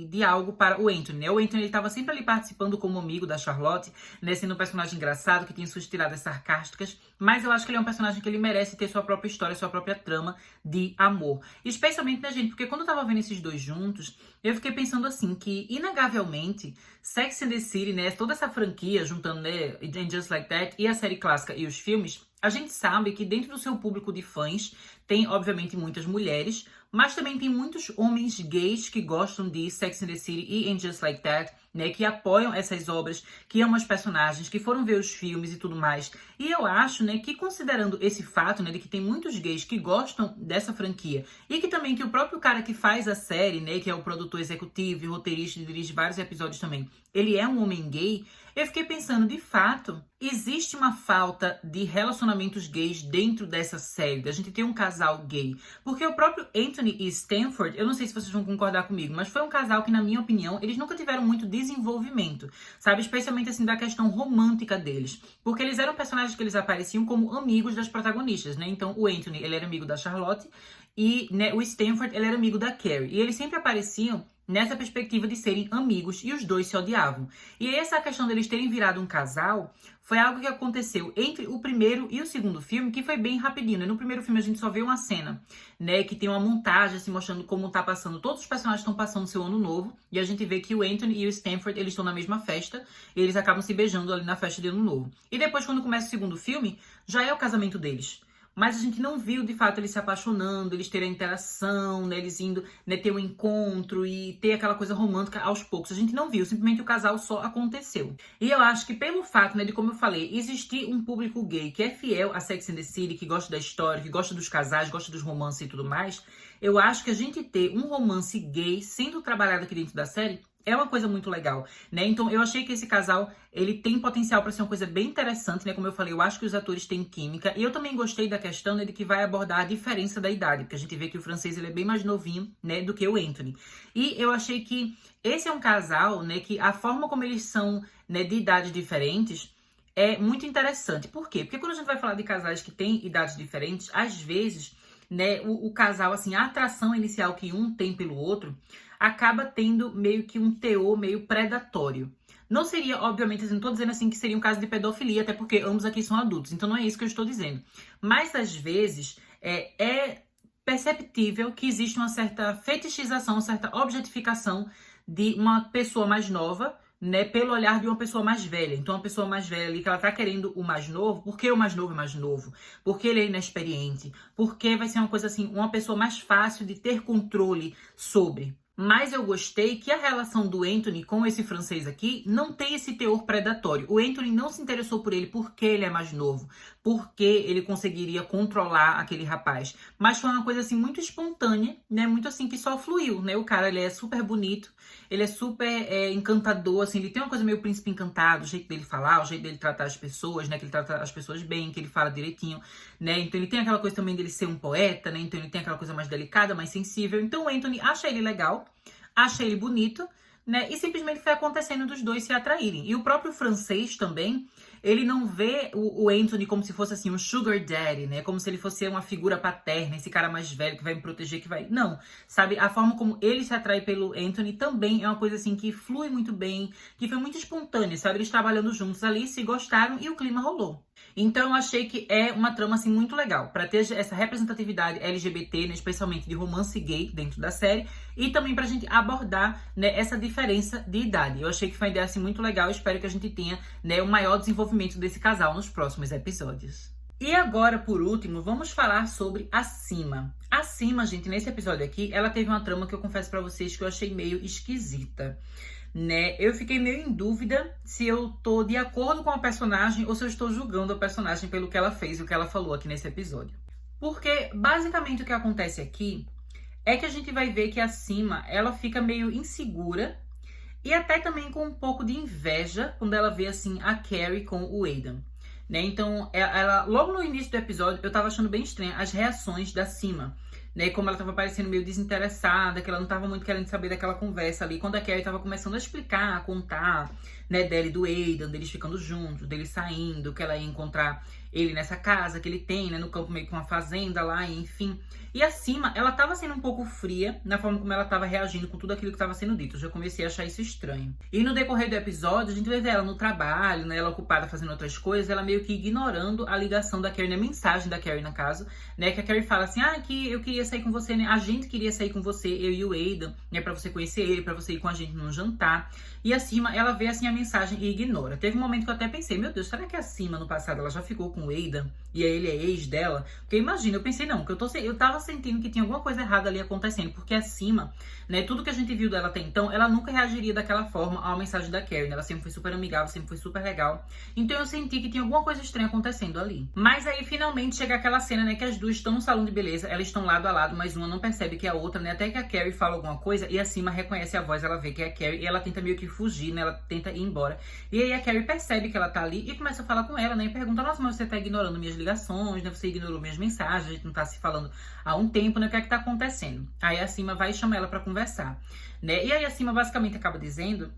Speaker 1: de algo para o Anthony, né, o Anthony, ele estava sempre ali participando como amigo da Charlotte, né, sendo um personagem engraçado, que tinha suas tiradas sarcásticas, mas eu acho que ele é um personagem que ele merece ter sua própria história, sua própria trama de amor. Especialmente, né, gente, porque quando eu tava vendo esses dois juntos, eu fiquei pensando assim, que inegavelmente Sex and the City, né, toda essa franquia, juntando, né, And Just Like That e a série clássica e os filmes, a gente sabe que dentro do seu público de fãs tem, obviamente, muitas mulheres, mas também tem muitos homens gays que gostam de Sex and the City e And Just Like That, né, que apoiam essas obras, que amam os personagens, que foram ver os filmes e tudo mais. E eu acho, né, que considerando esse fato, né, de que tem muitos gays que gostam dessa franquia e que também que o próprio cara que faz a série, né, que é o produtor executivo e roteirista e dirige vários episódios também, ele é um homem gay, eu fiquei pensando, de fato, existe uma falta de relacionamentos gays dentro dessa série, da gente ter um casal gay. Porque o próprio Anthony e Stanford, eu não sei se vocês vão concordar comigo, mas foi um casal que, na minha opinião, eles nunca tiveram muito desenvolvimento, sabe? Especialmente, assim, da questão romântica deles. Porque eles eram personagens que eles apareciam como amigos das protagonistas, né? Então, o Anthony, ele era amigo da Charlotte e, né, o Stanford, ele era amigo da Carrie. E eles sempre apareciam nessa perspectiva de serem amigos e os dois se odiavam. E essa questão deles terem virado um casal foi algo que aconteceu entre o primeiro e o segundo filme, que foi bem rapidinho, né? No primeiro filme a gente só vê uma cena, né, que tem uma montagem assim, mostrando como tá passando, todos os personagens estão passando seu ano novo, e a gente vê que o Anthony e o Stanford, eles estão na mesma festa, e eles acabam se beijando ali na festa de ano novo. E depois, quando começa o segundo filme, já é o casamento deles. Mas a gente não viu, de fato, eles se apaixonando, eles terem a interação, né, eles indo, né, ter um encontro e ter aquela coisa romântica aos poucos. A gente não viu, simplesmente o casal só aconteceu. E eu acho que pelo fato, né, de como eu falei, existir um público gay que é fiel a Sex and the City, que gosta da história, que gosta dos casais, gosta dos romances e tudo mais, eu acho que a gente ter um romance gay sendo trabalhado aqui dentro da série é uma coisa muito legal, né? Então, eu achei que esse casal, ele tem potencial para ser uma coisa bem interessante, né? Como eu falei, eu acho que os atores têm química. E eu também gostei da questão, né, de que vai abordar a diferença da idade. Porque a gente vê que o francês, ele é bem mais novinho, né, do que o Anthony. E eu achei que esse é um casal, né, que a forma como eles são, né, de idades diferentes é muito interessante. Por quê? Porque quando a gente vai falar de casais que têm idades diferentes, às vezes, né, o casal, assim, a atração inicial que um tem pelo outro acaba tendo meio que um teor meio predatório. Não seria, obviamente, não estou dizendo assim que seria um caso de pedofilia, até porque ambos aqui são adultos, então não é isso que eu estou dizendo. Mas, às vezes, é perceptível que existe uma certa fetichização, uma certa objetificação de uma pessoa mais nova, né, pelo olhar de uma pessoa mais velha. Então, uma pessoa mais velha ali, que ela tá querendo o mais novo, porque o mais novo é mais novo, porque ele é inexperiente, porque vai ser uma coisa assim, uma pessoa mais fácil de ter controle sobre. Mas eu gostei que a relação do Anthony com esse francês aqui não tem esse teor predatório. O Anthony não se interessou por ele porque ele é mais novo, porque ele conseguiria controlar aquele rapaz. Mas foi uma coisa assim muito espontânea, né? Muito assim que só fluiu, né? O cara, ele é super bonito, ele é super encantador, assim, ele tem uma coisa meio príncipe encantado, o jeito dele falar, o jeito dele tratar as pessoas, né? Que ele trata as pessoas bem, que ele fala direitinho, né? Então ele tem aquela coisa também dele ser um poeta, né? Então ele tem aquela coisa mais delicada, mais sensível. Então o Anthony acha ele legal, acha ele bonito, né? E simplesmente foi acontecendo dos dois se atraírem. E o próprio francês também, ele não vê o Anthony como se fosse assim um sugar daddy, né? Como se ele fosse uma figura paterna, esse cara mais velho que vai me proteger, que vai... Não, sabe? A forma como ele se atrai pelo Anthony também é uma coisa assim que flui muito bem, que foi muito espontânea, sabe? Eles trabalhando juntos ali, se gostaram e o clima rolou. Então eu achei que é uma trama assim muito legal, para ter essa representatividade LGBT, né, especialmente de romance gay dentro da série, e também pra gente abordar, né, essa diferença de idade. Eu achei que foi uma ideia assim muito legal, espero que a gente tenha, né, um maior desenvolvimento desse casal nos próximos episódios. E agora, por último, vamos falar sobre a Sima. A Sima, gente, nesse episódio aqui, ela teve uma trama que eu confesso pra vocês que eu achei meio esquisita. Né? Eu fiquei meio em dúvida se eu tô de acordo com a personagem ou se eu estou julgando a personagem pelo que ela fez e o que ela falou aqui nesse episódio. Porque, basicamente, o que acontece aqui é que a gente vai ver que a Sima, ela fica meio insegura e até também com um pouco de inveja quando ela vê, assim, a Carrie com o Aidan. Né? Então, ela, logo no início do episódio, eu tava achando bem estranha as reações da Sima. Né, como ela tava parecendo meio desinteressada, que ela não tava muito querendo saber daquela conversa ali, quando a Carrie tava começando a explicar, a contar, né, dela e do Aidan, deles ficando juntos, deles saindo, que ela ia encontrar ele nessa casa que ele tem, né, no campo meio que uma fazenda lá, enfim. E a Sima, ela tava sendo um pouco fria na forma como ela tava reagindo com tudo aquilo que tava sendo dito. Eu já comecei a achar isso estranho. E no decorrer do episódio, a gente vai ver ela no trabalho, né, ela ocupada fazendo outras coisas, ela meio que ignorando a ligação da Carrie, né, a mensagem da Carrie, no caso, né, que a Carrie fala assim, que eu queria sair com você, né, a gente queria sair com você, eu e o Aidan, né, pra você conhecer ele, pra você ir com a gente num jantar. E a Sima, ela vê assim a mensagem e ignora. Teve um momento que eu até pensei, meu Deus, será que a Sima no passado ela já ficou com o Aidan e ele é ex dela? Porque imagina, eu pensei, não, que eu tava sentindo que tinha alguma coisa errada ali acontecendo, porque a Sima, né, tudo que a gente viu dela até então, ela nunca reagiria daquela forma à mensagem da Carrie, né? Ela sempre foi super amigável, sempre foi super legal. Então eu senti que tinha alguma coisa estranha acontecendo ali. Mas aí finalmente chega aquela cena, né, que as duas estão no salão de beleza, elas estão lado a lado, mas uma não percebe que é a outra, né? Até que a Carrie fala alguma coisa e a Sima reconhece a voz, ela vê que é a Carrie e ela tenta meio que fugir, né? Ela tenta ir embora. E aí a Carrie percebe que ela tá ali e começa a falar com ela, né? E pergunta, nossa, mas você tá ignorando minhas ligações, né? Você ignorou minhas mensagens, a gente não tá se falando há um tempo, né? O que é que tá acontecendo? Aí a Sima vai chamar ela pra conversar, né? E aí a Sima basicamente acaba dizendo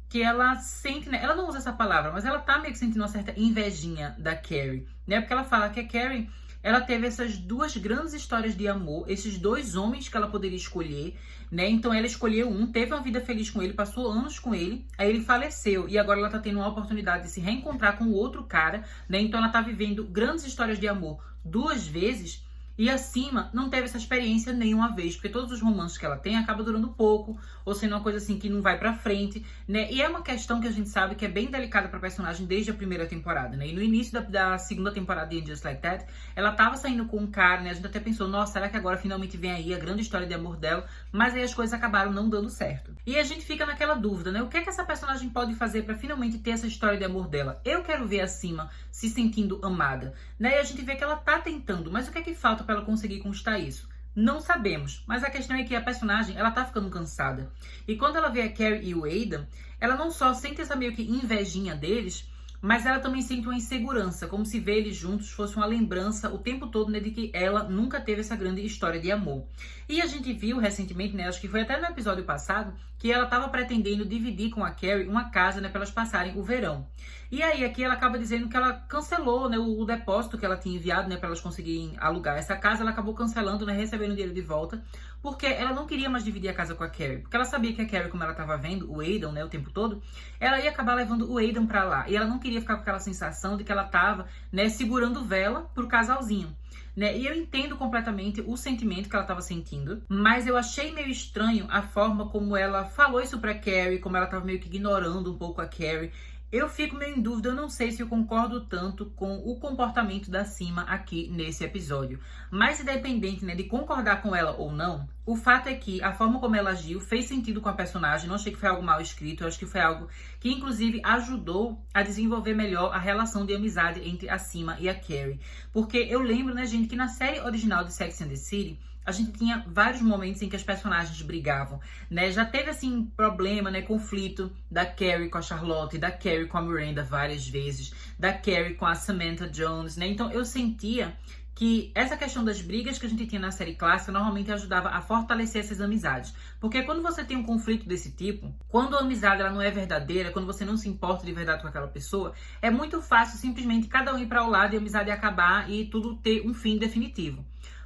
Speaker 1: que ela sente, né? Ela não usa essa palavra, mas ela tá meio que sentindo uma certa invejinha da Carrie, né? Porque ela fala que a Carrie, ela teve essas duas grandes histórias de amor, esses dois homens que ela poderia escolher, né? Então ela escolheu um, teve uma vida feliz com ele, passou anos com ele, aí ele faleceu e agora ela tá tendo uma oportunidade de se reencontrar com o outro cara, né? Então ela tá vivendo grandes histórias de amor duas vezes. E a Sima não teve essa experiência nenhuma vez, porque todos os romances que ela tem acabam durando pouco, ou sendo uma coisa assim que não vai pra frente, né? E é uma questão que a gente sabe que é bem delicada pra personagem desde a primeira temporada, né? E no início da segunda temporada de Just Like That, ela tava saindo com um cara, né? A gente até pensou, nossa, será que agora finalmente vem aí a grande história de amor dela? Mas aí as coisas acabaram não dando certo. E a gente fica naquela dúvida, né? O que é que essa personagem pode fazer pra finalmente ter essa história de amor dela? Eu quero ver a Sima se sentindo amada, né? E a gente vê que ela tá tentando, mas o que é que falta pra ela conseguir conquistar isso? Não sabemos, mas a questão é que a personagem, ela tá ficando cansada. E quando ela vê a Carrie e o Aidan, ela não só sente essa meio que invejinha deles, mas ela também sente uma insegurança, como se ver eles juntos fosse uma lembrança o tempo todo, né, de que ela nunca teve essa grande história de amor. E a gente viu recentemente, né, acho que foi até no episódio passado, que ela estava pretendendo dividir com a Carrie uma casa, né, para elas passarem o verão. E aí aqui ela acaba dizendo que ela cancelou, né, o depósito que ela tinha enviado, né, para elas conseguirem alugar essa casa. Ela acabou cancelando, né, recebendo o dinheiro de volta, porque ela não queria mais dividir a casa com a Carrie, porque ela sabia que a Carrie, como ela estava vendo o Aidan, né, o tempo todo, ela ia acabar levando o Aidan para lá, e ela não queria ficar com aquela sensação de que ela estava, né, segurando vela pro casalzinho. Né? E eu entendo completamente o sentimento que ela estava sentindo, mas eu achei meio estranho a forma como ela falou isso pra Carrie, como ela estava meio que ignorando um pouco a Carrie. Eu fico meio em dúvida, eu não sei se eu concordo tanto com o comportamento da Sima aqui nesse episódio. Mas independente, né, de concordar com ela ou não, o fato é que a forma como ela agiu fez sentido com a personagem. Não achei que foi algo mal escrito, eu acho que foi algo que inclusive ajudou a desenvolver melhor a relação de amizade entre a Sima e a Carrie. Porque eu lembro, né, gente, que na série original de Sex and the City, a gente tinha vários momentos em que as personagens brigavam, né? Já teve, assim, problema, né? Conflito da Carrie com a Charlotte, da Carrie com a Miranda várias vezes, da Carrie com a Samantha Jones, né? Então eu sentia que essa questão das brigas que a gente tinha na série clássica normalmente ajudava a fortalecer essas amizades. Porque quando você tem um conflito desse tipo, quando a amizade ela não é verdadeira, quando você não se importa de verdade com aquela pessoa, é muito fácil simplesmente cada um ir para o lado e a amizade acabar e tudo ter um fim definitivo.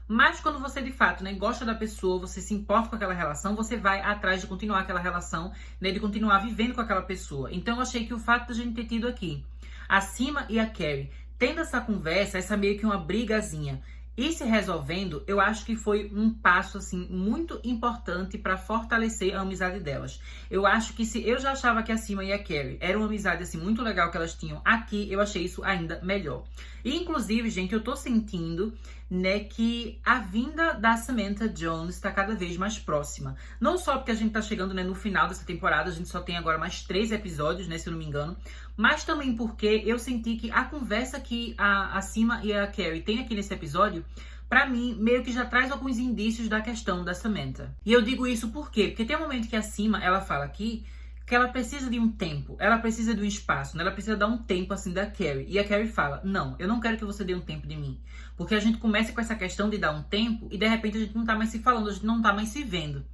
Speaker 1: Mas quando você, de fato, né, gosta da pessoa, você se importa com aquela relação, você vai atrás de continuar aquela relação, né, de continuar vivendo com aquela pessoa. Então eu achei que o fato da gente ter tido aqui a Sima e a Carrie tendo essa conversa, essa meio que uma brigazinha, e se resolvendo, eu acho que foi um passo, assim, muito importante para fortalecer a amizade delas. Eu acho que se eu já achava que a Sima e a Carrie era uma amizade, assim, muito legal que elas tinham, aqui eu achei isso ainda melhor. E, inclusive, gente, eu tô sentindo, né, que a vinda da Samantha Jones tá cada vez mais próxima. Não só porque a gente tá chegando, né, no final dessa temporada, a gente só tem agora mais 3 episódios, né, se eu não me engano, mas também porque eu senti que a conversa que a Sima e a Carrie têm aqui nesse episódio, pra mim, meio que já traz alguns indícios da questão da Samantha. E eu digo isso por quê? Porque tem um momento que a Sima, ela fala aqui que ela precisa de um tempo, ela precisa de um espaço, né? Ela precisa dar um tempo, assim, da Carrie. E a Carrie fala, não, eu não quero que você dê um tempo de mim. Porque a gente começa com essa questão de dar um tempo e, de repente, a gente não tá mais se falando, a gente não tá mais se vendo.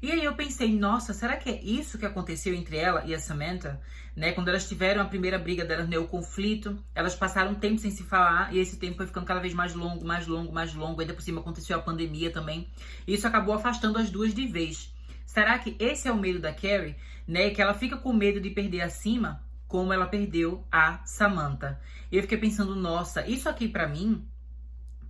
Speaker 1: E aí eu pensei, nossa, será que é isso que aconteceu entre ela e a Samantha? Né? Quando elas tiveram a primeira briga delas, né, o conflito, elas passaram um tempo sem se falar e esse tempo foi ficando cada vez mais longo, mais longo, mais longo. Ainda por cima aconteceu a pandemia também. E isso acabou afastando as duas de vez. Será que esse é o medo da Carrie? Né? Que ela fica com medo de perder a Sima, como ela perdeu a Samantha. E eu fiquei pensando, nossa, isso aqui pra mim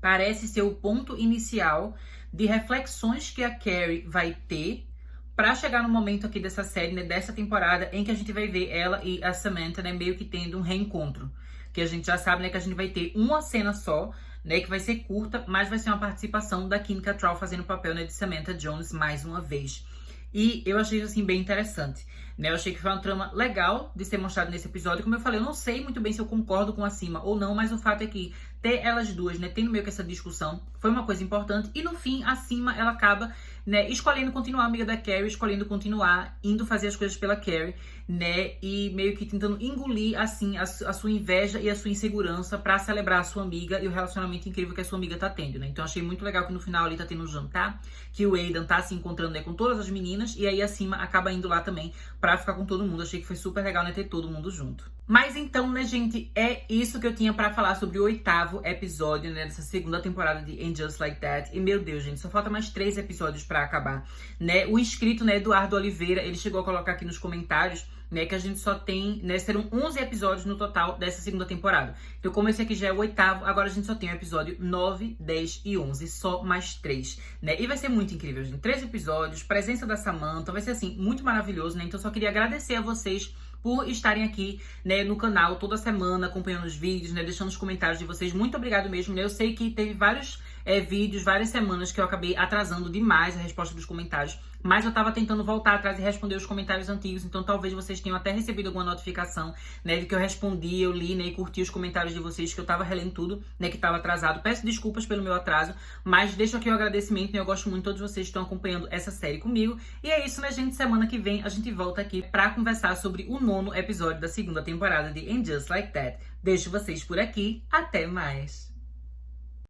Speaker 1: parece ser o ponto inicial de reflexões que a Carrie vai ter pra chegar no momento aqui dessa série, né, dessa temporada, em que a gente vai ver ela e a Samantha, né, meio que tendo um reencontro. Que a gente já sabe, né, que a gente vai ter uma cena só, né, que vai ser curta, mas vai ser uma participação da Kim Cattrall fazendo o papel, né, de Samantha Jones mais uma vez. E eu achei isso, assim, bem interessante, né? Eu achei que foi uma trama legal de ser mostrada nesse episódio. Como eu falei, eu não sei muito bem se eu concordo com a Sima ou não, mas o fato é que ter elas duas, né, tendo meio que essa discussão, foi uma coisa importante. E no fim, a Sima, ela acaba, né, escolhendo continuar amiga da Carrie, escolhendo continuar indo fazer as coisas pela Carrie, né, e meio que tentando engolir, assim, a sua inveja e a sua insegurança pra celebrar a sua amiga e o relacionamento incrível que a sua amiga tá tendo, né. Então achei muito legal que no final ali tá tendo um jantar, que o Aidan tá se encontrando, né, com todas as meninas, e aí a Sima acaba indo lá também pra ficar com todo mundo. Achei que foi super legal, né, ter todo mundo junto. Mas então, né, gente, é isso que eu tinha pra falar sobre o 8º episódio, né, dessa segunda temporada de And Just Like That. E, meu Deus, gente, só falta mais 3 episódios pra acabar, né? O inscrito, né, Eduardo Oliveira, ele chegou a colocar aqui nos comentários, né, que a gente só tem, né, serão 11 episódios no total dessa segunda temporada. Então, como esse aqui já é o 8º, agora a gente só tem o episódio 9, 10 e 11, só mais 3, né? E vai ser muito incrível, gente. 3 episódios, presença da Samantha, vai ser, assim, muito maravilhoso, né? Então, só queria agradecer a vocês por estarem aqui, né, no canal toda semana, acompanhando os vídeos, né, deixando os comentários de vocês. Muito obrigado mesmo, né? Eu sei que teve vários vídeos, várias semanas que eu acabei atrasando demais a resposta dos comentários, mas eu tava tentando voltar atrás e responder os comentários antigos, então talvez vocês tenham até recebido alguma notificação, né, de que eu respondi, eu li, né, e curti os comentários de vocês, que eu tava relendo tudo, né, que tava atrasado. Peço desculpas pelo meu atraso, mas deixo aqui o agradecimento, né, eu gosto muito de todos vocês que estão acompanhando essa série comigo. E é isso, né, gente? Semana que vem a gente volta aqui pra conversar sobre o 9º episódio da segunda temporada de And Just Like That. Deixo vocês por aqui, até mais!